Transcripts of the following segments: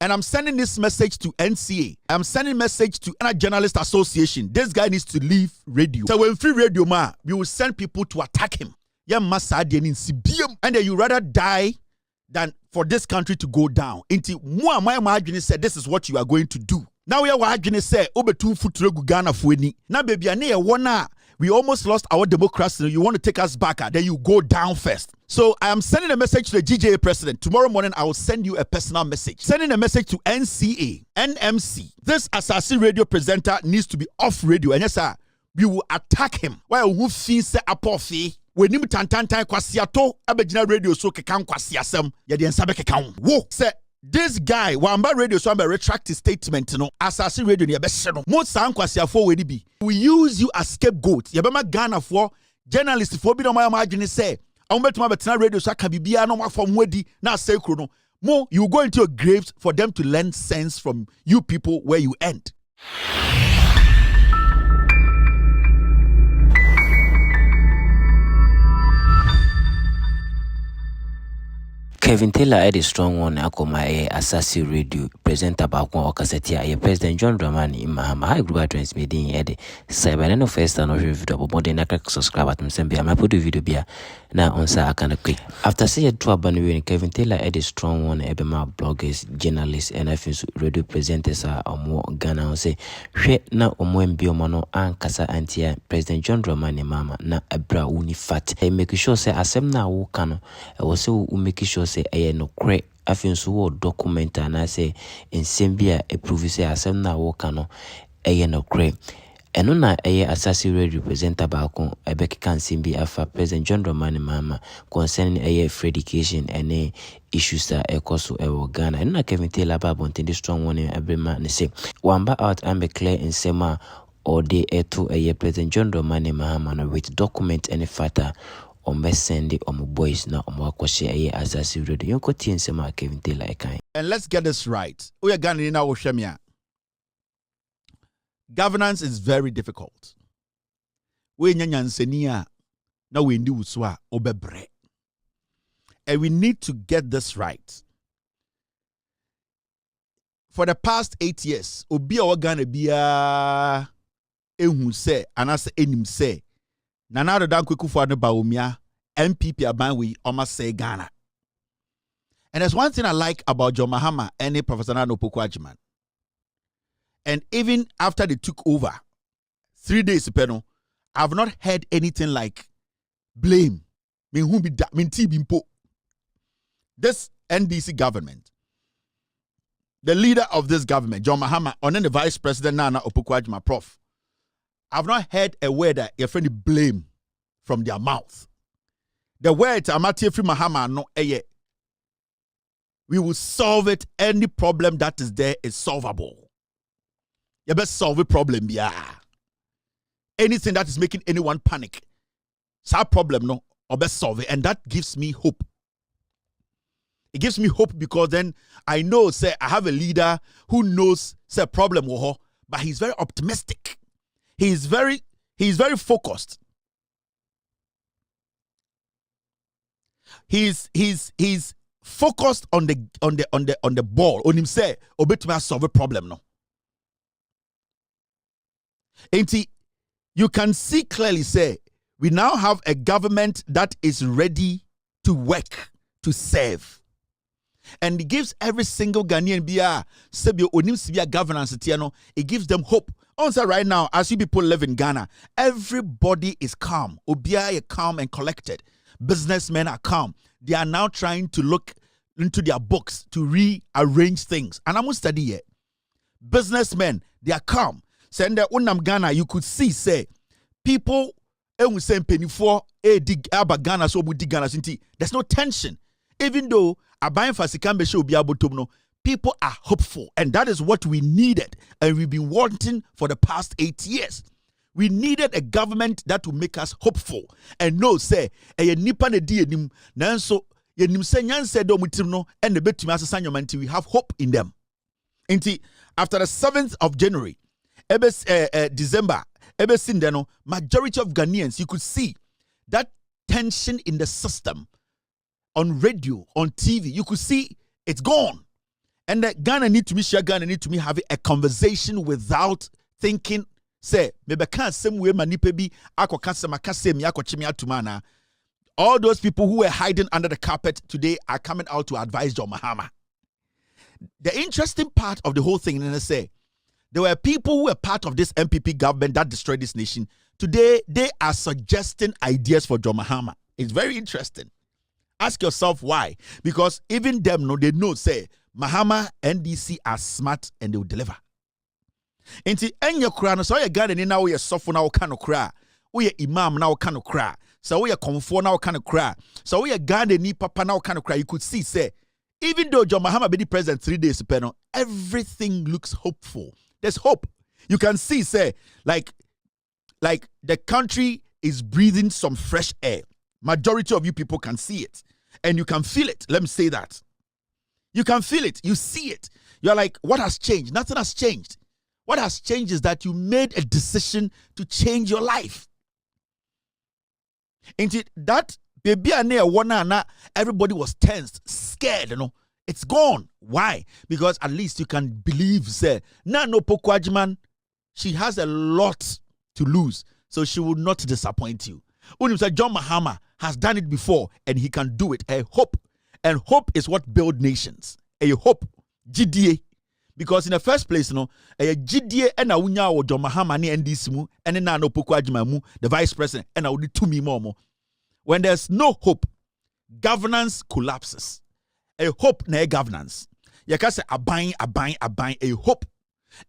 And I'm sending this message to NCA. I'm sending message to National Journalist Association. This guy needs to leave radio. So when free radio, we will send people to attack him. And then you rather die than for this country to go down. Into said this is what you are going to do. Now we are going say obetu futregu Ghana fueni. Now baby we almost lost our democracy. You want to take us back, then you go down first. So I am sending a message to the GJA president. Tomorrow morning, I will send you a personal message. Sending a message to NCA, NMC. This Asaase radio presenter needs to be off radio. And yes, sir, we will attack him. Why who feels say apofi? When him tantantan kwasiato abegina radio so kekan kwasiasem. Yedi ensabe kekan. Wo say this guy wamba radio so am retract his statement no Asaase radio ne be hye no. Mo san kwasiafo we bi. We use you as scapegoat. Yebema Ghana for journalists for bi no ma adwene say radio so aka bibia no from wedi na say kro no mo you go into your graves for them to learn sense from you people where you end. Kevin Taylor had a strong one akoma Asaase radio presenter about one okaseti President John Dramani Mahama high group transmitting ede cyber no first and video but then subscribe at me I put the video bia na onsa akana quick after say to abanu Kevin Taylor had a strong one ebema bloggers journalists and radio presenters are omo Ghana say hwe na omo mbioma no ankasa antia President John Dramani Mahama na abra uni fat make sure say asem na wo kano was say make sure say no cre afinso wo document na say nsembia approve say asem na wo kano no cre eno na Asaase radio presenter baako ebekeka nsembi afa President John Dramani Mahama concerning free education and issues that ekoso ewo Ghana eno na Kevin Taylor ba bonten the strong one abrema ne say wamba out and be clear nsema or de to President John Dramani Mahama no with document any factor send boys na akwashe Asaase radio yonko tiensema Kevin Taylor ekan. And let's get this right. We are Ghana na wohwemia. Governance is very difficult. We nyanyansenia na we ndi uswa obebre. And we need to get this right. For the past 8 years, obi a Ghana bia ehu se anase enim se Nana Addo Dankwa ne Baumia MPP aban we almost say Ghana. And there's one thing I like about John Mahama and Professor Nana Opoku-Agyeman. And even after they took over 3 days peno, I've not heard anything like blame. This NDC government, the leader of this government, John Mahama, and then the vice president Nana Opoku-Agyeman, Prof. I've not heard a word that you're friendly blame from their mouth. The word Amati Free Mahama no we will solve it. Any problem that is there is solvable. You best solve a problem, yeah. Anything that is making anyone panic, that problem no, or best solve it, and that gives me hope. It gives me hope because then I know, say, I have a leader who knows, say, problem, but he's very optimistic. He's very focused. He's focused on the ball. On him say, obetuma solve a problem no. And you can see clearly say we now have a government that is ready to work, to serve. And it gives every single Ghanaian governance, it gives them hope. Also, right now, as you people live in Ghana, everybody is calm. Obia is calm and collected. Businessmen are calm. They are now trying to look into their books to rearrange things. And I'm going to study it. Businessmen, they are calm. Send the Unam Ghana, you could see, say, people, say, dig Ghana, so Ghana, there's no tension. Even though Abayin Fasikambe show be able to know, people are hopeful, and that is what we needed, and we've been wanting for the past 8 years. We needed a government that will make us hopeful, and no say, nipa ne di enim, nanso yenim se nyanse do mutim no, and the betumi asesa nyomanti, we have hope in them. Inti after the 7th of January, December, majority of Ghanaians, you could see that tension in the system on radio, on TV. You could see it's gone. And that Ghana need to be share, Ghana need to be having a conversation without thinking, say, maybe can't same way manipe bi ako kasema kasemi ako chimi atumana. All those people who were hiding under the carpet today are coming out to advise John Mahama. The interesting part of the whole thing, and I say, there were people who were part of this MPP government that destroyed this nation. Today, they are suggesting ideas for John Mahama. It's very interesting. Ask yourself why. Because even them, no, they know, say, Mahama, NDC are smart and they will deliver. Inti enye kura no so ye Ghana ni na wo ye sofo na wo ka no kura, wo ye imam na wo ka no kura, so wo ye komfo na wo ka no kura, so wo ye Ghana ni papa na wo ka no kura. You could see say even though John Mahama be the president 3 days no, everything looks hopeful. There's hope. You can see say like the country is breathing some fresh air. Majority of you people can see it and you can feel it. Let me say that. You can feel it. You see it. You're like, what has changed? Nothing has changed. What has changed is that you made a decision to change your life. Into that baby and everybody was tensed, scared, It's gone. Why? Because at least you can believe, say, no Pokwajiman, she has a lot to lose, so she will not disappoint you. When you say John Mahama has done it before and he can do it, I hope. And hope is what builds nations. A hope, GDA. Because in the first place, a GDA and a unya or John Mahama ni NDC mu, and then no Pokwajiman mu, the vice president, and I would do me more. When there's no hope, governance collapses. A hope na governance. You can say abine, a hope.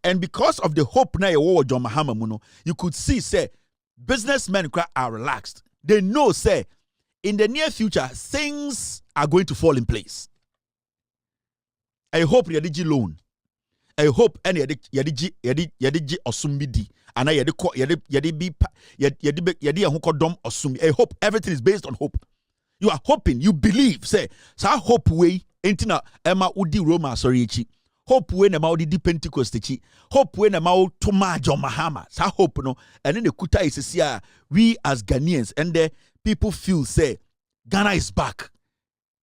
And because of the hope na war John Mahama muno, you could see say businessmen are relaxed. They know say in the near future things are going to fall in place. I hope yadiji loan. I hope any yadiji osumbidi and I yadi hukodom osumi. I hope everything is based on hope. You are hoping, you believe, say, so hope way entina ema udi Roma sorry. Hope when about the Pentecost, hope when about Toma John Mahama, so hope no, and then the kuta is here, we as Ghanaians, and the people feel say, Ghana is back,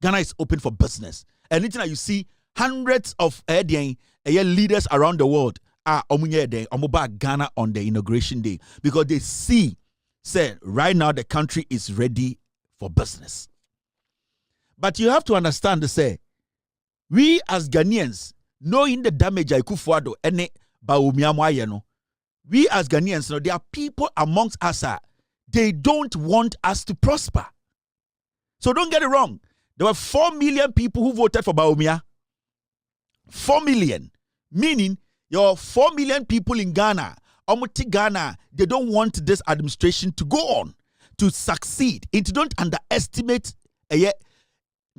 Ghana is open for business, and anything you see, hundreds of leaders around the world are omuba Ghana on the inauguration day because they see, say, right now the country is ready for business. But you have to understand to say, we as Ghanaians, knowing the damage I could forward any Baumiamwayeno, we as Ghanaians, there are people amongst us, they don't want us to prosper. So don't get it wrong. There were 4 million people who voted for Baumia. 4 million. Meaning, your 4 million people in Ghana, Omuti Ghana, they don't want this administration to go on, to succeed. It don't underestimate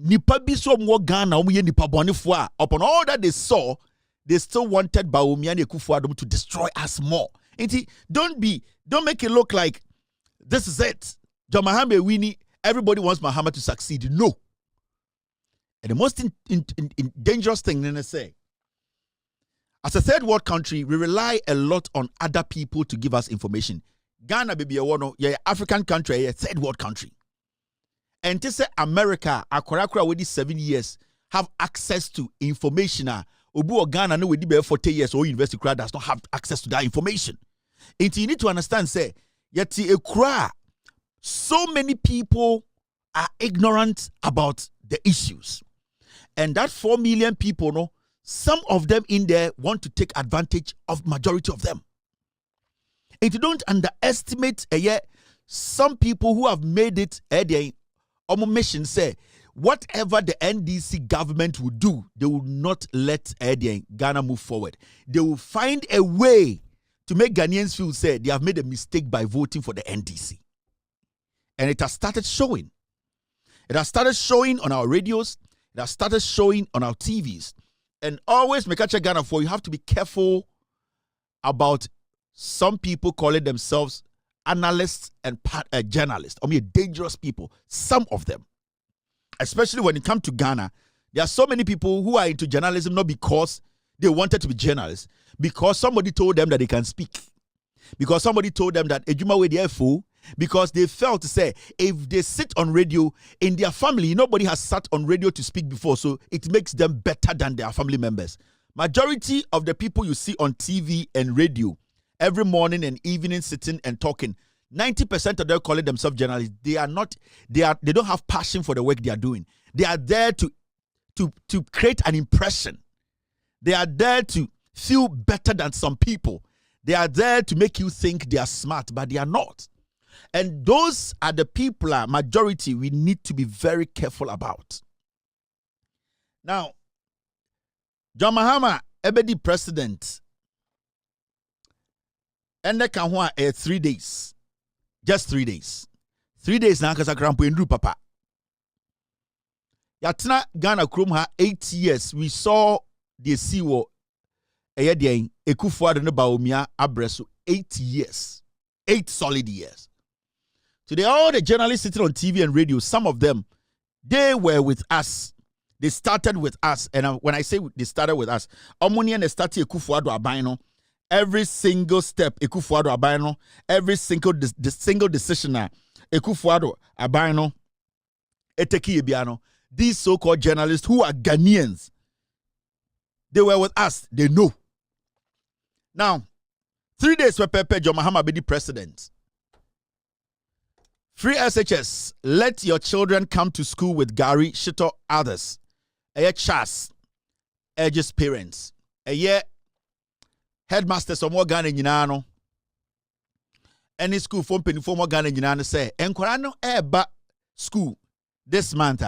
nipa biso mwo Ghana omuye nipa bonifua. Upon all that they saw, they still wanted Bawumia and Akufo-Addo to destroy us more. Don't make it look like this is it. John Mahama winning, everybody wants Mahama to succeed. No. And the most dangerous thing, then I say, as a third world country, we rely a lot on other people to give us information. Ghana baby a African country, a third world country. And to say America, Akorakura with these 7 years, have access to information. Obu or Ghana no with the 40 years or university crowd does not have access to that information. And you need to understand, say, yet a cry. So many people are ignorant about the issues. And that 4 million people, no, some of them in there want to take advantage of majority of them. And you don't underestimate some people who have made it mission say whatever the NDC government will do, they will not let Ghana move forward. They will find a way to make Ghanaians feel say they have made a mistake by voting for the NDC. And it has started showing. It has started showing on our radios. It has started showing on our TVs. And always make a Ghana for you have to be careful about some people calling themselves analysts and journalists. Dangerous people. Some of them. Especially when it comes to Ghana, there are so many people who are into journalism not because they wanted to be journalists, because somebody told them that they can speak. Because somebody told them that Ejuma we the FO, because they felt to say if they sit on radio in their family, nobody has sat on radio to speak before, so it makes them better than their family members. Majority of the people you see on TV and radio every morning and evening sitting and talking, 90% of them calling themselves journalists. They don't have passion for the work they are doing. They are there to create an impression. They are there to feel better than some people. They are there to make you think they are smart, but they are not. And those are the people, majority, we need to be very careful about. Now, John Mahama, Ebedi president, and the Kanhua 3 days. Just 3 days. 3 days now, because I can't put papa. Yatna Ghana Krumha 8 years. We saw the Siwo Eyadian Ekufuado no Baumia Abreso 8 years. 8 solid years. Today, all the journalists sitting on TV and radio, some of them, they were with us. They started with us. And when I say they started with us, Omoni and started Ekufuado Abino. Every single step, Ekufuado Abino. Every single decision, Ekufuado Abino. Eteki Ebiano. These so-called journalists who are Ghanaians, they were with us. They know. Now, 3 days for Pepe John Mahama be the president. Free SHS. Let your children come to school with Gary, Shito, others. A Chas, Edge's parents. A headmasters of more Ghana Yinano. Any school from penny for more Ghana Yinano say, Enquirano eba school this month.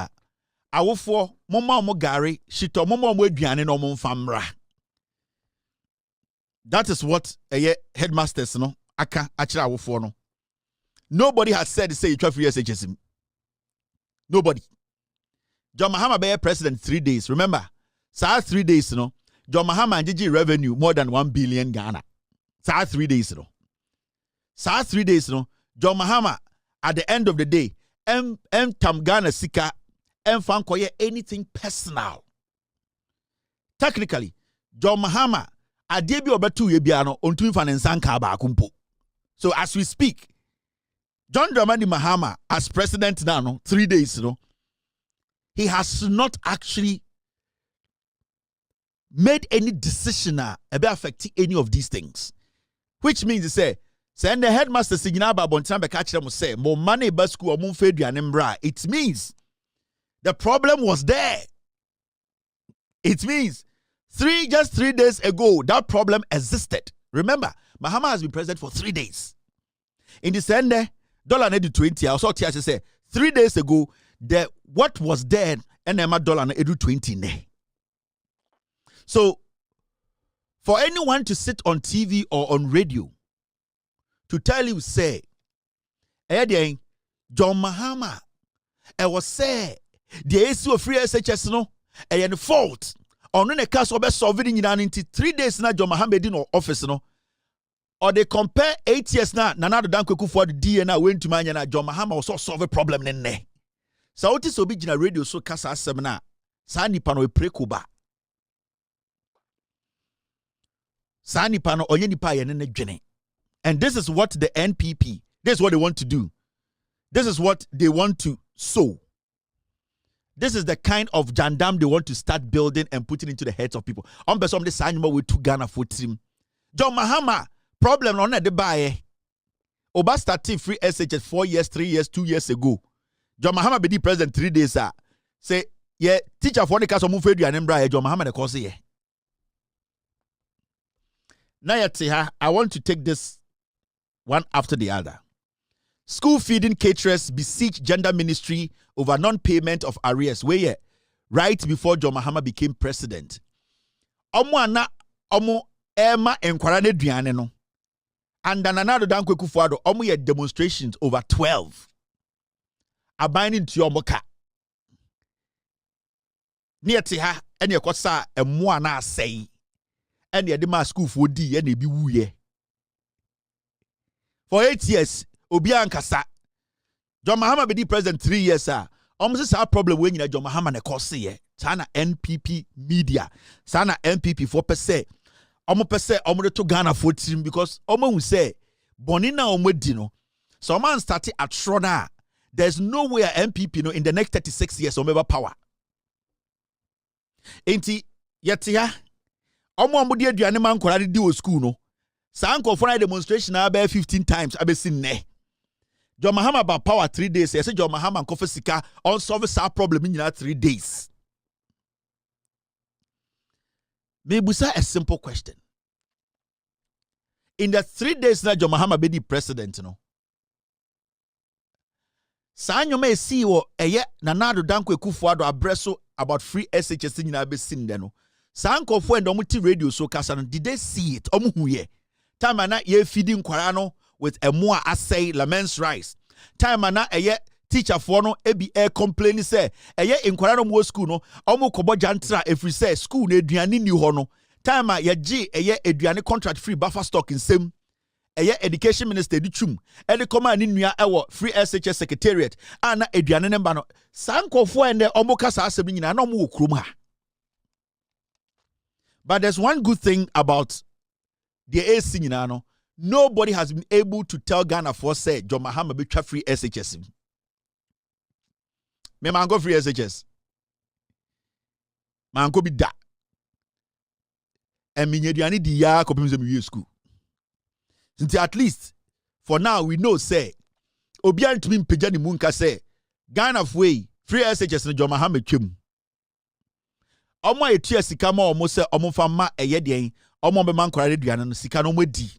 I will for Mama Mogari, Shito, Mama Wedrian no Mon Famra. That is what a headmasters no. Aka actually I will for no. Nobody has said say you try free SHS. Nobody. John Mahama be president 3 days. Remember, 3 days, John Mahama and GG revenue more than 1 billion Ghana. 3 days, 3 days, John Mahama at the end of the day, tam Ghana sika, fan koye anything personal. Technically, John Mahama adebi obetu yebiano ontu fan nsanka ba kumpo. So as we speak, John Dramani Mahama as president now, 3 days, he has not actually made any decision about affecting any of these things. Which means to say, send the headmaster signal about Bontan Bekacham say, more money basku or Munfedu and Embra. It means the problem was there. It means just 3 days ago, that problem existed. Remember, Mahama has been president for 3 days. In the Sunday, $20. I saw Tia say 3 days ago, what was there and $20 ne. So, for anyone to sit on TV or on radio to tell you, say, John Mahama, I was say, the issue of free SHS no, and fault. On the case of solving in 3 days now, John Mahama in office no. Or they compare 8 years now, Nana Danko for the DNA went to Mania, John Mahama also solve a problem in there. So what is original radio so kasa seminar? Sani pano prekuba. Sani pano oyeni pa yenene jene. And this is what the NPP, this is what they want to do. This is what they want to sow. This is the kind of jandam they want to start building and putting into the heads of people. On besom the sign with 2 Ghana for team. John Mahama, problem on the buy. Oba starting free SHS 4 years, 3 years, 2 years ago. John Mahama be the president 3 days. Say, yeah, teacher for the case of Mufedu and Embra, John Mahama the cause here. Now, I want to take this one after the other. School feeding caterers beseech gender ministry over non-payment of arrears. Where right before John Mahama became president. Omo Emma enkwara duane no. And another Danko Kufuado, omo ye demonstrations over 12. Abiding to your moka. Near Tiha, and your kosa, and moana say, and the Adema school for D and be wooye. For 8 years, Obian Kasa. John Mahama be the president 3 years, sir. Almost a problem when you John Mahama ne kosi Sana NPP media. Sana NPP 4%. Omo pese omo to Ghana for team because omo will say Bonina omo dino. So man started at Shrona. There's no way MPP in the next 36 years will have power. Enti yetia omo amudi aduane man kwara di o school no. Sa for a demonstration about 15 times abesin ne. John Mahama about power 3 days. Say John Mahama and Kofi Sika on solve sa problem in 3 days. Maybe a simple question. In the 3 days that John Mahama be the president, Sanyo may see wo eye Nanado Danko Ekufuado abreso about free SHS in abesin deno. Sanko for and omuti radio so kasan did they see it? Omuhuye. Time ana ye feeding kwarano with a more assay laments rice. Time ana eye teacher for no ebi air complaining say eye in kwarano mo school no omu kobo jantra every say school ne aduane ni ho no. Time ye G eye aduane contract free buffer stock in same. Eye education minister di twum e de koma ni nua ewo free SHS secretariat ana aduane ne ba no sankofo ende omo kasa asem nyina na omo wo krom ha. But there's one good thing about the AC nyina no, nobody has been able to tell Ghana for say John Mahama be free SHS. Me man go free SHS. Man go be da. And me aduane di ya kopim se me school. Since at least for now we know say obian to me mpagya ni munka say Ghana way free SHS no John Mahama twem. Omo etua sika ma omo se omo fa ma eye den omo be man kwara aduane no sika no modi.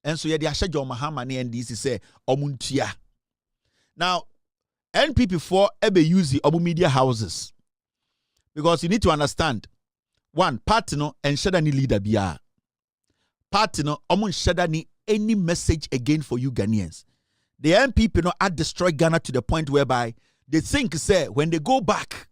Enso ye de ahye John Mahama ne NDC say omo ntua. Now NPP for ebe use omo media houses. Because you need to understand one party no enshada ni leader bia. Party no omo enshada ni any message again for you Ghanaians. The MPP no had destroyed Ghana to the point whereby they think say when they go back,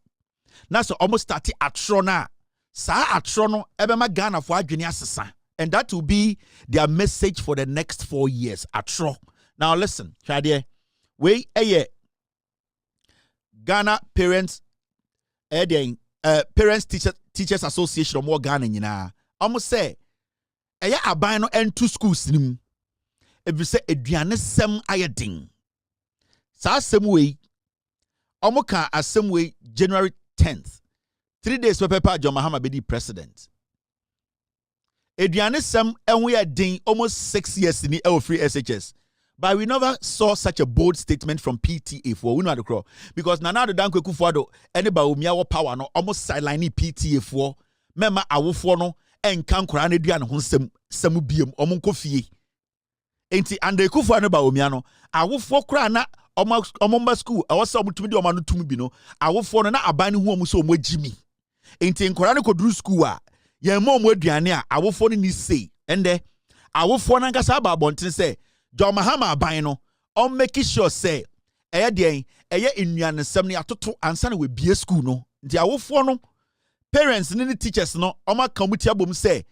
now so almost started at Shrona. Sa at Shrono ebema Ghana for adwene asesa. And that will be their message for the next 4 years at Shro. Now listen, Chadie, we Ghana Parents Parents Teachers Association of more Ghana nyina. Almost say aban no ento schools nim. If you say aduane sem ayedin. Sa sem we omoka asem we January 10th. 3 days Papa John Mahama be the president. Aduane sem enwe adin almost 6 years in the free SHS. But we never saw such a bold statement from PTA for we know the crow because Nanado Danko Ekufuado anybody umiawo power no almost sideline PTA for mema awofo no enkan kora na aduane ho sem biem omonko fie. Enti ande Ekufuado ba omia no awofo kora na omomba school awose omutumi de omano tumi bi no awofo no na aban hu omo so omagimi. Enti nkora ne kodru school a ye mo aduane a awofo no ni sei ende awofo na nkasa ba bonten say John Mahama aban no on make sure say eye den eye nnuane sem ne atoto ansa na we bie school no nti awofo no parents ne teachers no oma kamuti abom say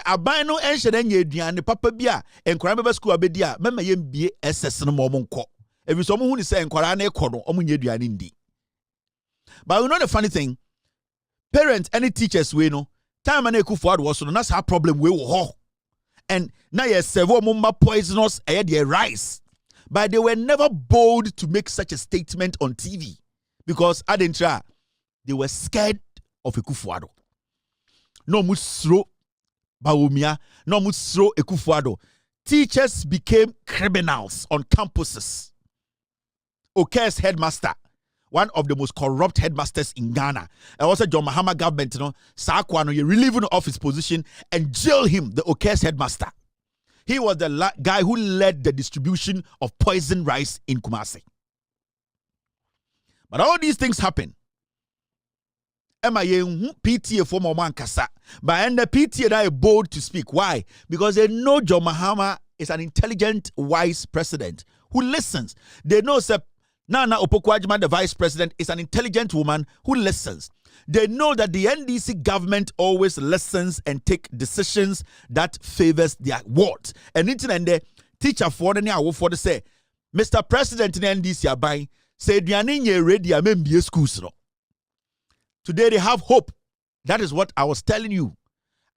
aban no enhye na nya aduane papa bi a enkora beba school abedi a mema yem bie SS no mo nko ebi so mo hu ni say enkora na ekọ no omo nya aduane ndi. But you know the funny thing, parents any teachers we no time na Ekufuado was so that's our problem we wo ho. And now yes, several mumba poisonous their rice. But they were never bold to make such a statement on TV. Because adentra, they were scared of Ekufuado. No musro Baumia, no musro Ekufuado. Teachers became criminals on campuses. Oke's headmaster, one of the most corrupt headmasters in Ghana. And also John Mahama government, Sakwano, you relieve him of his position and jail him, the Oke's headmaster. He was the guy who led the distribution of poison rice in Kumasi. But all these things happen. PTA for Moman Kasa. But the PTA are bold to speak. Why? Because they know John Mahama is an intelligent, wise president who listens. They know Nana Opoku-Agyeman, the vice president, is an intelligent woman who listens. They know that the NDC government always listens and take decisions that favors their ward. And the teacher for the say, Mr. President in NDC abai say duane ready amembie schools no. Today they have hope. That is what I was telling you.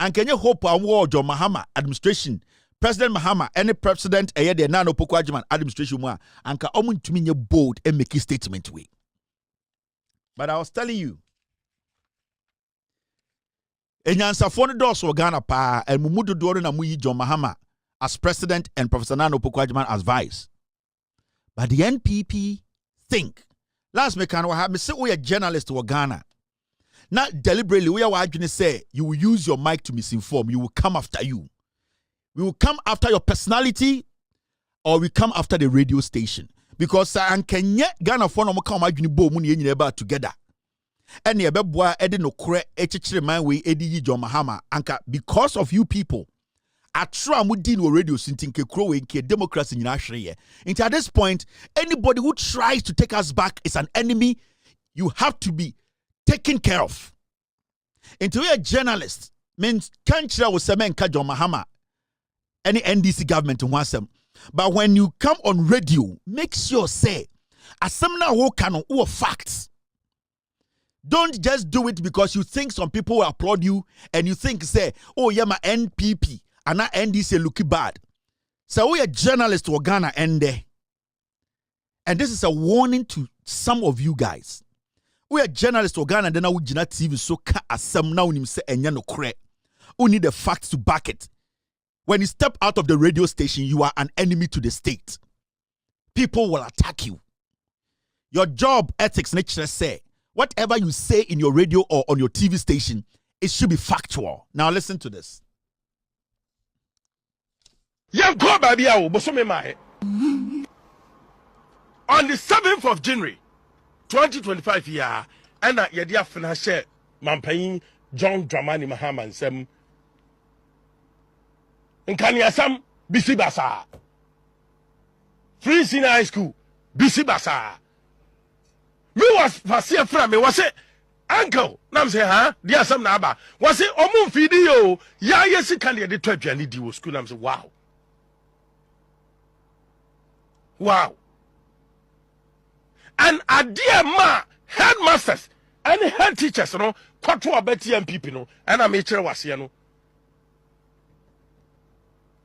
And can you hope our John Mahama administration President Mahama, any president, the Nano Pokwajiman administration, anka omun to me bold and make a statement way. But I was telling you, Enyansa phone doors for Ghana pa and Mumudu Doro na Muyi John Mahama as president and Professor Nano Pokwajiman as vice. But the NPP think last mekano have me say we a journalist to Ghana. Not deliberately, we are going to say you will use your mic to misinform. You will come after you. We will come after your personality, or we come after the radio station. Because Kenya Ghana phone no come bo mu ne together. And the beboa edi no kure echichire man we edi John Mahama anka because of you people. Atra mudi no radio sintin ke kro we ke democracy nyina hwere. Into at this point, anybody who tries to take us back is an enemy. You have to be taken care of. Into a journalist means country was semen ka John Mahama any NDC government wants them. But when you come on radio, make sure say asemna wo canon or facts. Don't just do it because you think some people will applaud you and you think say, oh yeah, my NPP and not NDC looking bad. So we are journalists to Ghana and there. And this is a warning to some of you guys. We are journalists to Ghana and then we Gina TV so ka asem na unim say enya no kore. We need the facts to back it. When you step out of the radio station, you are an enemy to the state. People will attack you. Your job ethics nature say, whatever you say in your radio or on your TV station, it should be factual. Now listen to this. On the 7th of January 2025 year, and Yadia Financial Mampain John Dramani Mahama and Sem Nkaniasam BC Basa Free Senior High School BC Basa. Me was Fasia from me was it uncle Nam say huh dear some naba was it omun video ya yes can the 12 and the school Nam say wow. And a dear ma headmasters and head teachers, you know, quite a better young people, you know, and a mature was here, no.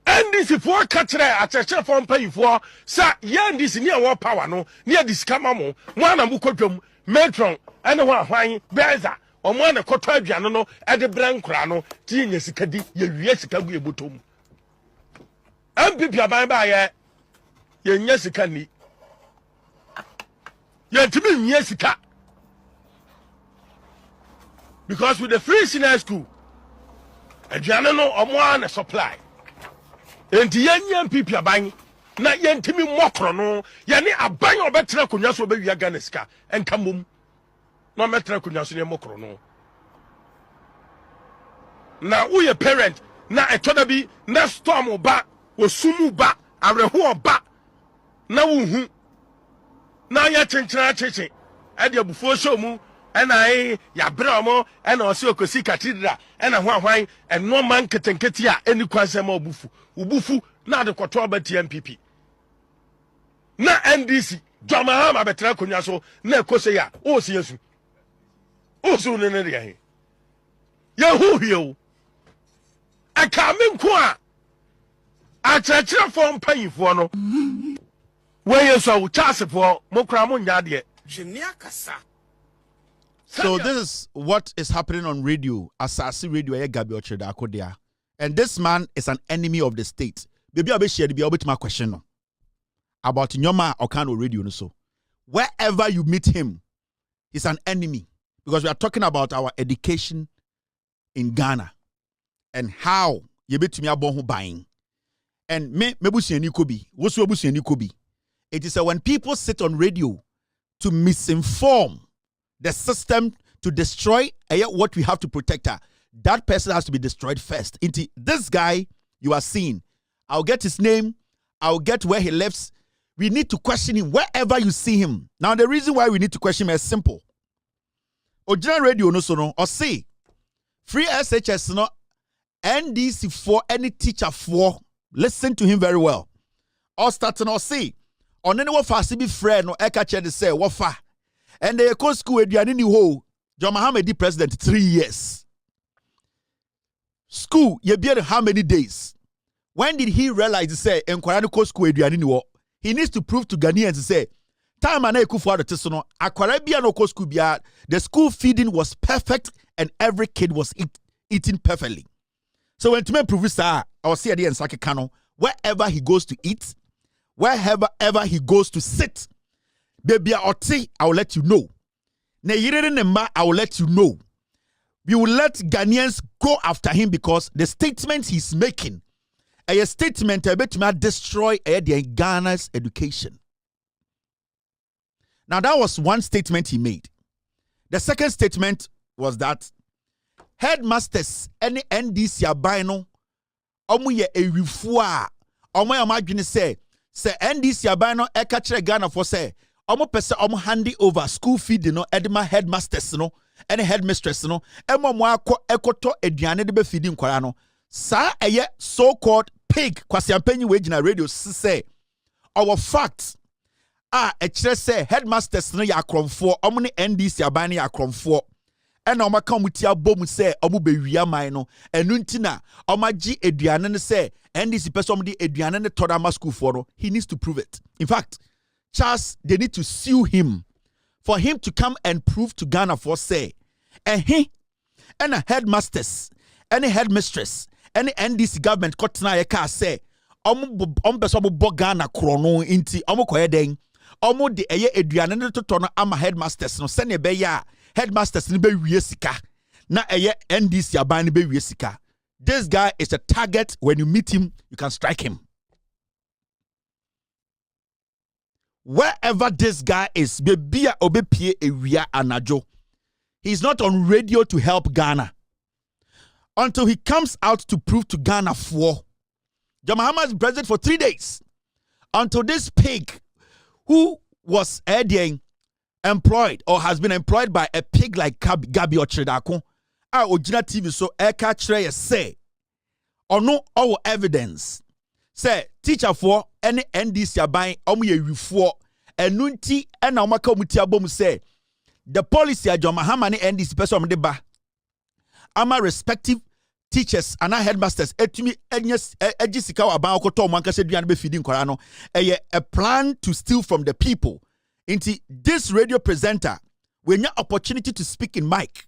And this is for catcher at a chef on pay for, sir, young this near war power, no, near this camamo, one of Mukotum, Metron, and one wine, Beza, or one of Cotabiano, at the Brancrano, genius, Cadi, yes, Kabu Butum. And people are by yes, can to me, yes, because with the free senior school, a general or one supply, and the young people are buying, not young Timmy Mokrono, Yanni a buying or better Kunyaso baby Aganeska, and Kamum, no matter Kunyaso Mokrono. Now, we a parent, now a todabi, na storm or back, was sumu back, a reho back, now. Now you're changing at your before show mu, and I ya bramo, and also Kosi Cathedra, and a wine, and no man can get ya any quasemo bufu, ubufu, not the Quatoba TMPP. Na NDC, John Mahama betra kunyaso, na Koseya, oh, see you. Oh, soon in area. Yahoo, I come in qua. I touch your phone paying for no. Where you saw chance for Mokramun Yadia. So this is what is happening on radio, Asaase radio, and this man is an enemy of the state. Baby, I'll be shared with my question about Nyoma Okano radio. So wherever you meet him, he's an enemy because we are talking about our education in Ghana and how you bet me about buying. And me busi ni kobi, wosu busi ni kobi. It is when people sit on radio to misinform the system to destroy what we have to protect her. That person has to be destroyed first. Into this guy you are seeing, I'll get his name, I'll get where he lives. We need to question him wherever you see him. Now the reason why we need to question him is simple. Ojina radio no so no or say free SHS no NDC for any teacher for listen to him very well. Or starting or say on any what fast be friend no eka che de say what fa and they go school eduane ni ho John Mahama di president 3 years school you be how many days When did he realize to say enkwara no ko school aduane ni wo? He needs to prove to Ghanaians to say time ana ekufu ado teso no akwara bia no ko school bia the school feeding was perfect and every kid was eating perfectly. So when to prove sir, I will see at the end Kano, wherever he goes to eat, wherever he goes to sit, baby oti, I will let you know. Ne yire ne ma, I will let you know. We will let Ghanaians go after him because the statements he's making, a statement about to destroy Ghana's education. Now that was one statement he made. The second statement was that headmasters any NDC abino omu ye ewifua omu ya madwene say NDC abino e ka kire Ghana for say omu pese omu hand over school feeding no edema headmasters no any headmistress no emo mo akọ ekoto aduane de be feeding kwara no sa eye so called pig kwasi ampanyi we gina radio say our facts e kire say headmasters no ya kromfo omu ne NDC abino ya kromfo ena omaka omutia bom se omu bewia man no enu ntina omaji eduane ne se NDC person omu di eduane ne toda ma school for no he needs to prove it. In fact, Charles, they need to sue him for him to come and prove to Ghana for say he and a headmasters any headmistress any NDC government kotna ye ka say omu person omu bo Ghana krono inti omu koye den omu de eye eduane ne toto no ama headmasters no se ne be ya headmasters ni be wie sika na eye NDC aban ni be wie sika. This guy is a target. When you meet him, you can strike him. Wherever this guy is, be obepie ewia anajo. He's not on radio to help Ghana until he comes out to prove to Ghana for. Mahama is president for 3 days until this pig who was employed or has been employed by a pig like Gabi Ochredako Ojina TV so eka kire say ono our evidence say teacher for any NDC aban omu ye wifo enunti ena omaka omuti abom say the policy a Mahama ne NDC person de ba ama respective teachers and headmasters etumi egisika aban okoto omanka se duane be feeding kwara no a plan to steal from the people. Inti this radio presenter when your opportunity to speak in mic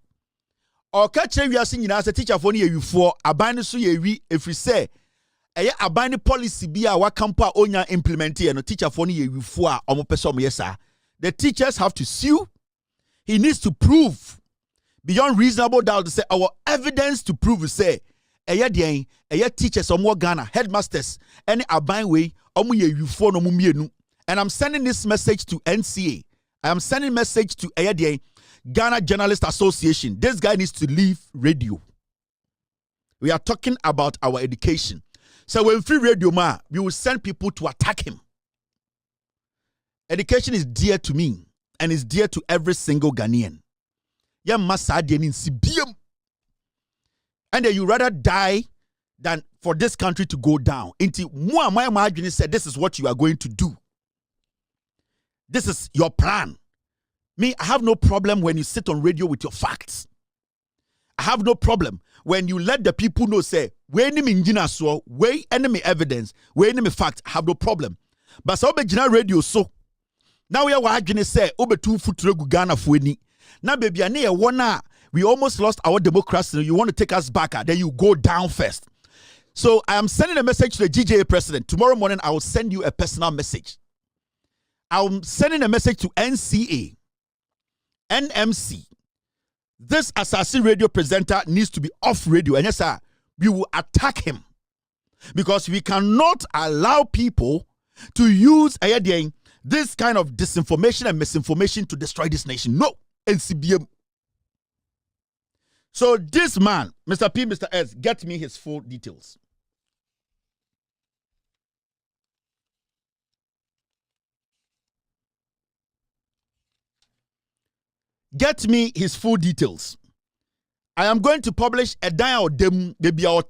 or catch we are singing as a teacher for you for aban so ye wi if we say aban policy be a wakampa onya implement here no teacher for you for omo person yesa. The teachers have to sue. He needs to prove beyond reasonable doubt to say our evidence to prove say teachers omo Ghana headmasters any aban way omo ye for no mumienu. And I'm sending this message to NCA. I am sending message to Ghana Journalist Association. This guy needs to leave radio. We are talking about our education. So when free radio ma, we will send people to attack him. Education is dear to me and is dear to every single Ghanaian. And you rather die than for this country to go down. Inti Mahama said this is what you are going to do. This is your plan. Me, I have no problem when you sit on radio with your facts. I have no problem when you let the people know, say, we enemy we enemy evidence, we enemy fact. I have no problem. But so be radio so. Now we are watching say, obe two foot Ghana fueni. Now baby, we almost lost our democracy. You want to take us back, then you go down first. So I am sending a message to the GJA president. Tomorrow morning, I will send you a personal message. I'm sending a message to NCA, NMC. This Asaase radio presenter needs to be off radio. And yes, sir, we will attack him. Because we cannot allow people to use this kind of disinformation and misinformation to destroy this nation. No, NCBM. So this man, Mr. P, Mr. S, get me his full details. Get me his full details. I am going to publish a dial dem because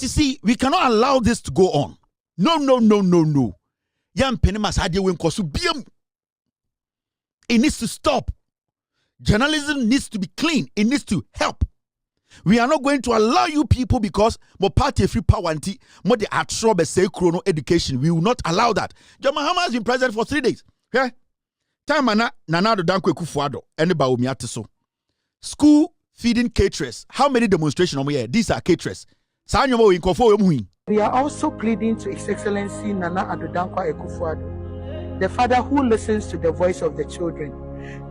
you see, we cannot allow this to go on. No. It needs to stop. Journalism needs to be clean. It needs to help. We are not going to allow you people because more party free power anti more the atrobe say chrono education. We will not allow that. John Mahama has been president for 3 days. Yeah. Time na do dankwe kufuado. Anybody will me so. School feeding caterers. How many demonstrations are here? These are caterers. We are also pleading to His Excellency Nana Addo Dankwa Akufo-Addo, the father who listens to the voice of the children,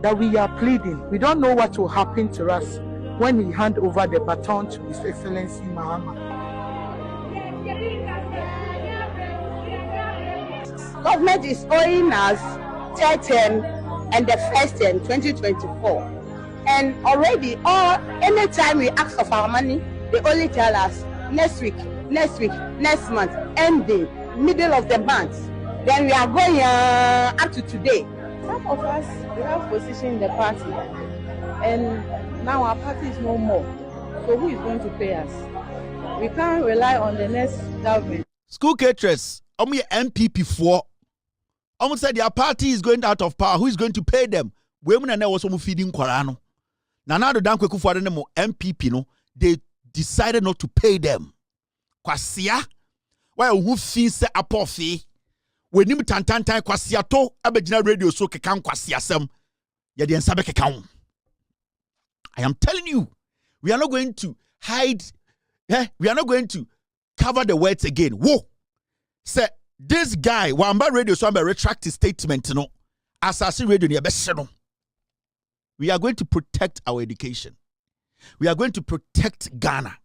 that we are pleading. We don't know what will happen to us when he hand over the baton to His Excellency Mahama. Government is owing us third term and the first term 2024, and already anytime we ask of our money, they only tell us next week, next month, ending middle of the month. Then we are going up to today. Some of us, we have position in the party, and now our party is no more. So who is going to pay us? We can't rely on the next government. School caterers, MPP for. Almost said their party is going out of power. Who is going to pay them? Women and was feeding Korano. Nana Addo Dankwa Akufo-Addo MPP no, they decided not to pay them. Kwasia, why who fees se apofi? When him tantantan kwasia to abegina radio so kekan kwasia sem. Ya di ensabe kekan. I am telling you, we are not going to hide. We are not going to cover the words again. Whoa, say this guy wamba radio so I'm retract his statement. No, Asaase radio ni abese no. We are going to protect our education. We are going to protect Ghana.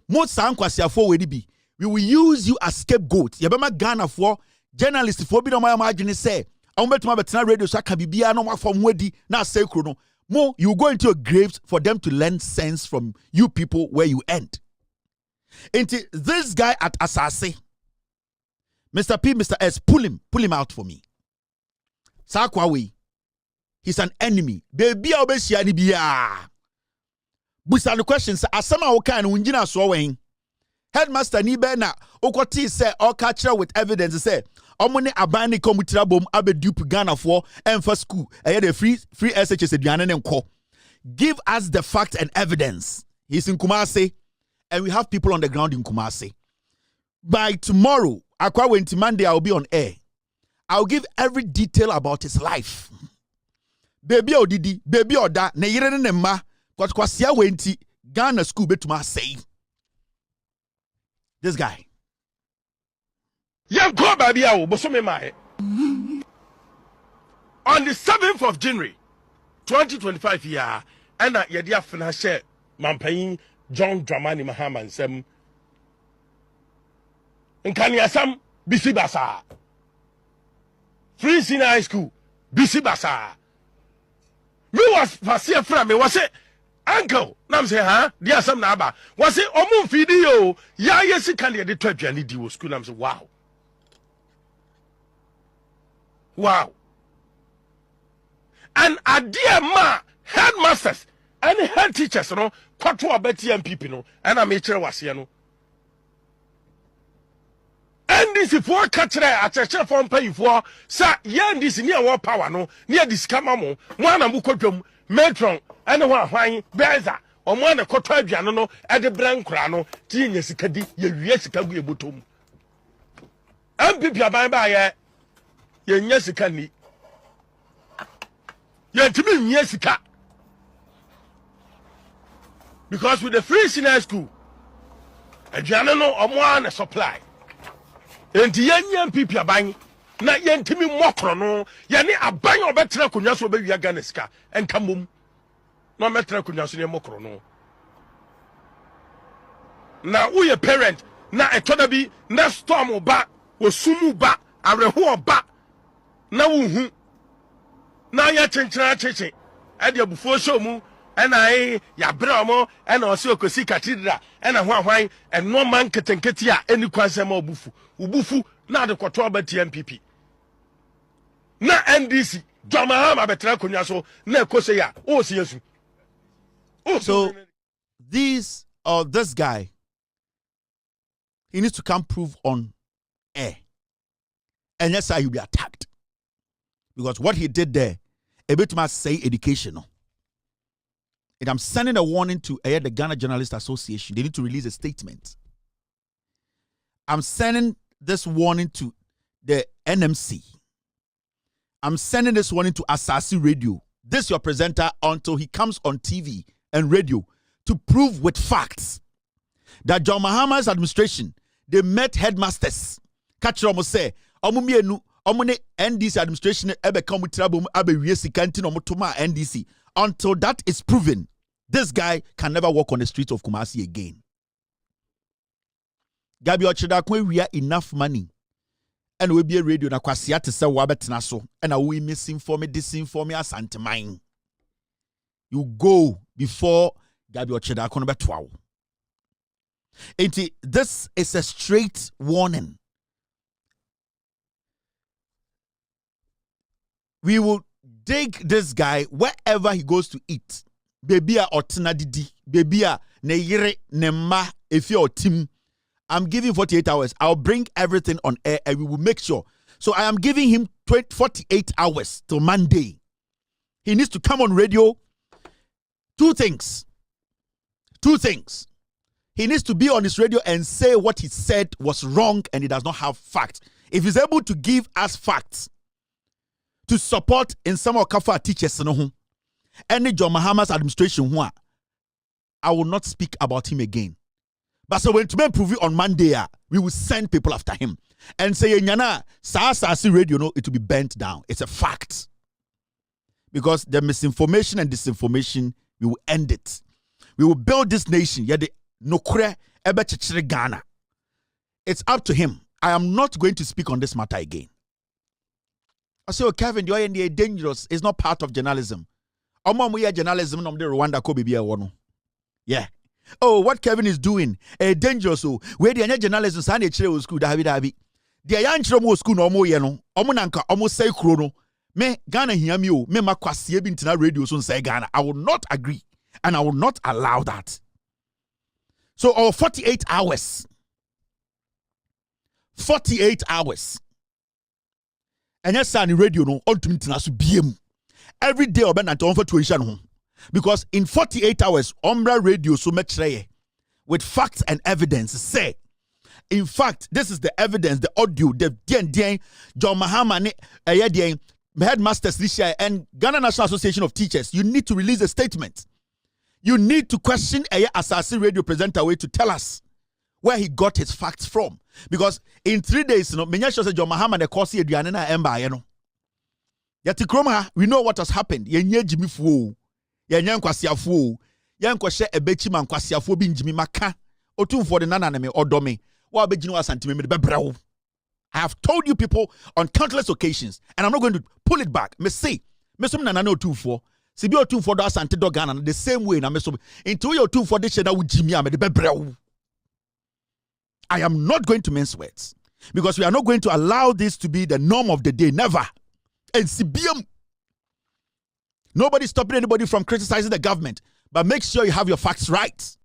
Most we will use you as scapegoat. Yabama Ghana for journalists for be no my imagine say I bet my betina radio so can be no from wedi na say chrono. More you go into your graves for them to learn sense from you people where you end. Into this guy at Asaase, Mr. P, Mr. S, pull him out for me. Sakwawe, he's an enemy. Baby obesia ni biya. Busa the questions asama oka no ngina so wen. Headmaster ni be na okoti say all catch with evidence say omone aban ni komutira bom abedupe Ghana for emfa school. The free SHS aduane ne nko. Give us the fact and evidence. He's in Kumasi and we have people on the ground in Kumasi. By tomorrow, Akwa Wenti Monday, I'll be on air. I'll give every detail about his life. Baby odidi, baby oda, ne yire ne ma, kwa siya wenti, Ghana school betuma say. This guy. Yanko baby awo bosome mae. On the 7th of January 2025 year, and yedi afena share Mampanyin John Dramani Mahama nsem. Nkani asam bisi basa. Free Senior High School bisi basa. Me was fasia from me was say uncle nam say ha dia asam na aba was say omu fidi yo ya yesi kan de to aduane di wo school nam say wow and adia ma headmasters and head teachers no kwato abeti MPP no and am ekire wase no NDC for katre acheche for pay for sa NDC ni our power no ni adisika mamo mo ana mu kodwam metron ene ho ahwan beza o mo ana koto aduane no e de brankura no ti nya sika di ye wie sika gu ebotom MPP aban ba ye nya sika ni ye timi nya sika because with the free senior school aduane no o mo ana supply enti yenya MPP aban na yentimi mokro no ye ne aban obetra konwa so obewia Ghana sika enka mom no metra konwa so ne mokro no na wo ye parent na etoda bi na storm ba osumu ba areho ba na wo hu na ya chenchena cheche e de abufuo show mu ena ya bra mo ena o se okosi cathedral ena ho ahwan eno man ketenketi a eni kwansem obufu ubufu na de kwoto abati MPP na NDC Mahama betra konwa so na ekose ya o se yesu so this guy, he needs to come prove on air, and yes, he will be attacked because what he did there a bit must say educational. And I'm sending a warning to the Ghana Journalists Association. They need to release a statement. I'm sending this warning to the NMC. I'm sending this warning to Asaase Radio. This your presenter until he comes on TV and radio to prove with facts that John Mahama's administration, they met headmasters. Catch them say, Omumienu, Omune NDC administration ebe come trabum abe wiesi kantin omutuma NDC. Until that is proven, this guy can never walk on the streets of Kumasi again. Gabi Ochidakwe, we are enough money. And we be a radio na kwasia te se wabetena so. And we misinform, disinform asante mine. You go before Gabi Ochidakwe no betwa. This is a straight warning. We will dig this guy wherever he goes to eat. Baby a otina didi. Baby a ne yire ne ma efi or team. I'm giving 48 hours. I'll bring everything on air and we will make sure. So I am giving him 48 hours till Monday. He needs to come on radio. Two things. He needs to be on his radio and say what he said was wrong and he does not have facts. If he's able to give us facts to support in some of Kafa teachers, any John Mahama's administration, I will not speak about him again. But so when to prove it on Monday, we will send people after him and say, Nyana, Asaase Radio, no, it will be bent down. It's a fact. Because the misinformation and disinformation, we will end it. We will build this nation. Ghana. It's up to him. I am not going to speak on this matter again. I say, oh, Kevin, you're dangerous. It's not part of journalism. Journalism, yeah. Oh, what Kevin is doing, dangerous. Oh, where the journalism Sunday chile school, David. The young children school no more, Omonanka, almost say chrono. Me Ghana hear me, me makwasi bintina radio soon say Ghana. I will not agree, and I will not allow that. So, our 48 hours. 48 hours. And yes, on the radio, no, on to BM. Every day, I've been at home for tuition. Because in 48 hours, Ombra Radio so much with facts and evidence say, in fact, this is the evidence, the audio, the John Mahama, headmasters this year, and Ghana National Association of Teachers. You need to release a statement. You need to question Asaase Radio presenter way to tell us where he got his facts from. Because in 3 days, John Mahama the course we know what has happened. Yanyan kwasiafo yankɔhye ebechi man kwasiafo bi njimi maka otumfo de nana me odome wa begini wa santime me bebrawo. I have told you people on countless occasions and I'm not going to pull it back. Me say me som nana no otumfo se bi otumfo do asante do Ghana the same way na me so into your otumfo de sheda wo jimi am de bebrawo. I am not going to mince words because we are not going to allow this to be the norm of the day. Never. And CBM. Nobody's stopping anybody from criticizing the government, but make sure you have your facts right.